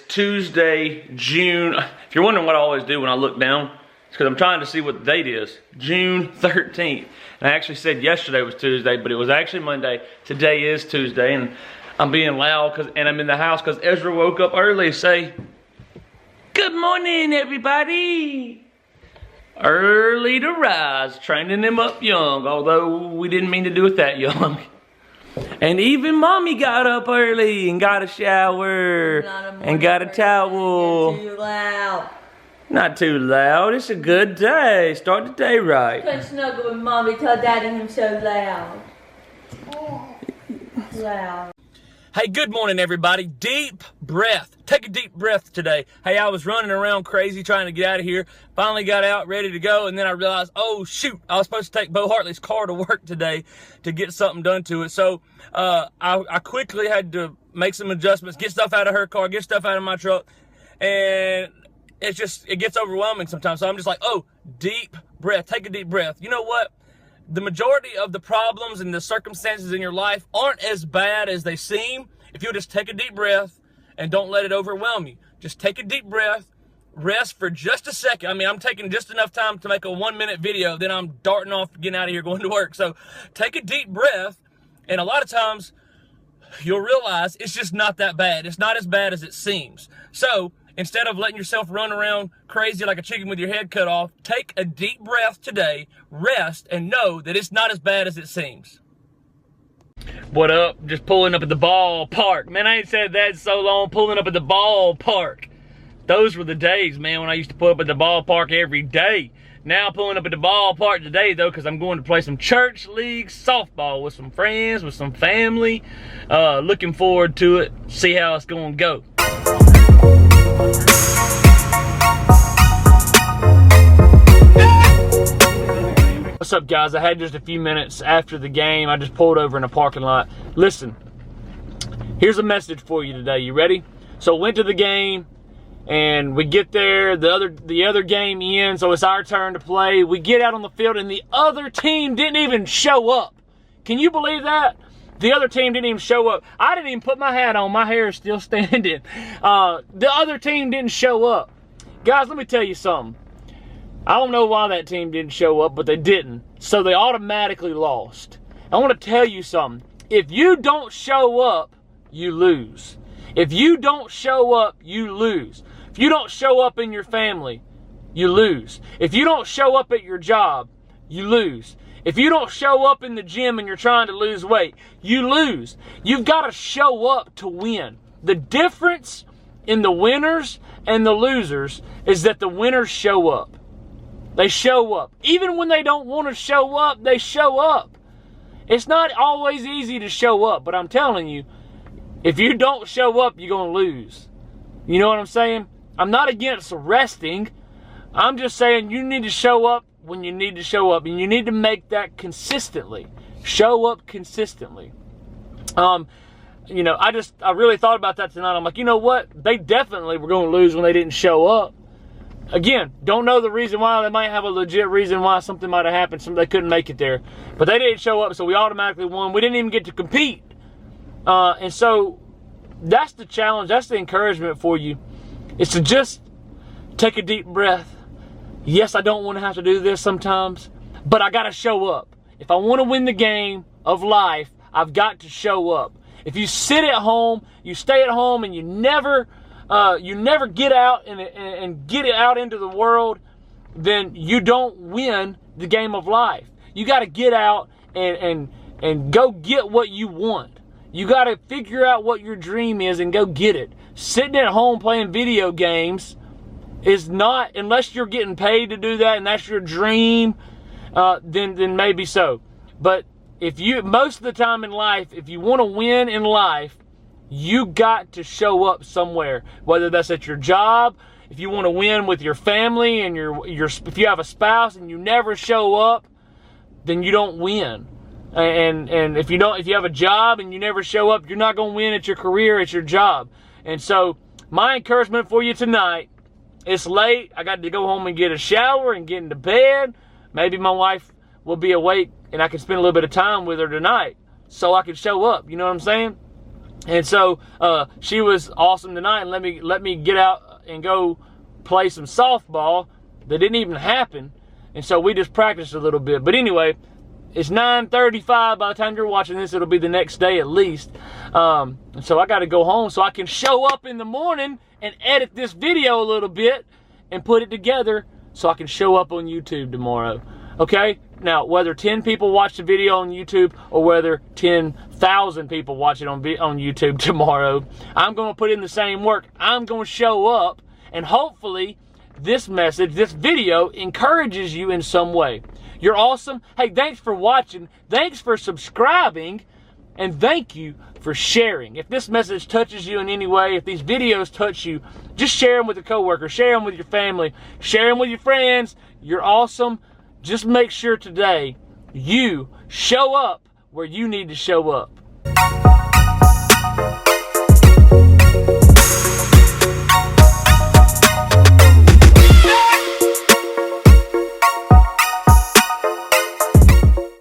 Tuesday, June. If you're wondering what I always do when I look down, it's because I'm trying to see what the date is. June 13th. And I actually said yesterday was Tuesday, but it was actually Monday. Today is Tuesday, and I'm being loud and I'm in the house because Ezra woke up early. Say, good morning, everybody. Early to rise, training them up young, although we didn't mean to do it that young. And even mommy got up early and got a shower and got a towel. Too loud. Not too loud. It's a good day. Start the day right. Couldn't snuggle with mommy, tell daddy him so loud. Loud. Hey, good morning, everybody. Deep breath. Take a deep breath today. Hey, I was running around crazy trying to get out of here. Finally got out, ready to go, and then I realized, oh, shoot, I was supposed to take Bo Hartley's car to work today to get something done to it. So I quickly had to make some adjustments, get stuff out of her car, get stuff out of my truck, and it gets overwhelming sometimes. So I'm just like, oh, deep breath. Take a deep breath. You know what? The majority of the problems and the circumstances in your life aren't as bad as they seem if you'll just take a deep breath and don't let it overwhelm you. Just take a deep breath, rest for just a second. I mean, I'm taking just enough time to make a 1-minute video, then I'm darting off, getting out of here, going to work. So take a deep breath, and a lot of times you'll realize it's just not that bad. It's not as bad as it seems. So instead of letting yourself run around crazy like a chicken with your head cut off, take a deep breath today, rest, and know that it's not as bad as it seems. What up? Just pulling up at the ballpark. Man, I ain't said that in so long, pulling up at the ballpark. Those were the days, man, when I used to pull up at the ballpark every day. Now pulling up at the ballpark today, though, because I'm going to play some church league softball with some friends, with some family. Looking forward to it. See how it's going to go. What's up, guys? I had just a few minutes after the game. I just pulled over in a parking lot. Listen, here's a message for you today. You ready? So went to the game, and we get there. The other game ends, so it's our turn to play. We get out on the field, and the other team didn't even show up. Can you believe that? The other team didn't even show up. I didn't even put my hat on. My hair is still standing. The other team didn't show up. Guys, let me tell you something. I don't know why that team didn't show up, but they didn't. So they automatically lost. I want to tell you something. If you don't show up, you lose. If you don't show up, you lose. If you don't show up in your family, you lose. If you don't show up at your job, you lose. If you don't show up in the gym and you're trying to lose weight, you lose. You've got to show up to win. The difference in the winners and the losers is that the winners show up. They show up. Even when they don't want to show up, they show up. It's not always easy to show up, but I'm telling you, if you don't show up, you're going to lose. You know what I'm saying? I'm not against resting. I'm just saying you need to show up when you need to show up, and you need to make that consistently. Show up consistently. You know, I really thought about that tonight. I'm like, you know what? They definitely were going to lose when they didn't show up. Again, don't know the reason why. They might have a legit reason why something might have happened. They couldn't make it there. But they didn't show up, so we automatically won. We didn't even get to compete. And so that's the challenge. That's the encouragement for you. Is to just take a deep breath. Yes, I don't want to have to do this sometimes, but I got to show up. If I want to win the game of life, I've got to show up. If you sit at home, you stay at home, and you never get out and get it out into the world, then you don't win the game of life. You got to get out and go get what you want. You got to figure out what your dream is and go get it. Sitting at home playing video games is not, unless you're getting paid to do that and that's your dream, then maybe so. But most of the time in life, if you want to win in life, you got to show up somewhere, whether that's at your job. If you want to win with your family and if you have a spouse and you never show up, then you don't win. And if you have a job and you never show up, you're not going to win at your career, at your job. And so my encouragement for you tonight, it's late. I got to go home and get a shower and get into bed. Maybe my wife will be awake and I can spend a little bit of time with her tonight so I can show up. You know what I'm saying? And so she was awesome tonight and let me get out and go play some softball. That didn't even happen. And so we just practiced a little bit. But anyway, it's 9:35. By the time you're watching this, it'll be the next day at least. And so I got to go home so I can show up in the morning and edit this video a little bit and put it together so I can show up on YouTube tomorrow. Okay? Now, whether 10 people watch the video on YouTube or whether 10,000 people watch it on YouTube tomorrow, I'm going to put in the same work. I'm going to show up, and hopefully this message, this video, encourages you in some way. You're awesome. Hey, thanks for watching. Thanks for subscribing. And thank you for sharing. If this message touches you in any way, if these videos touch you, just share them with a coworker, share them with your family, share them with your friends. You're awesome. Just make sure today you show up where you need to show up.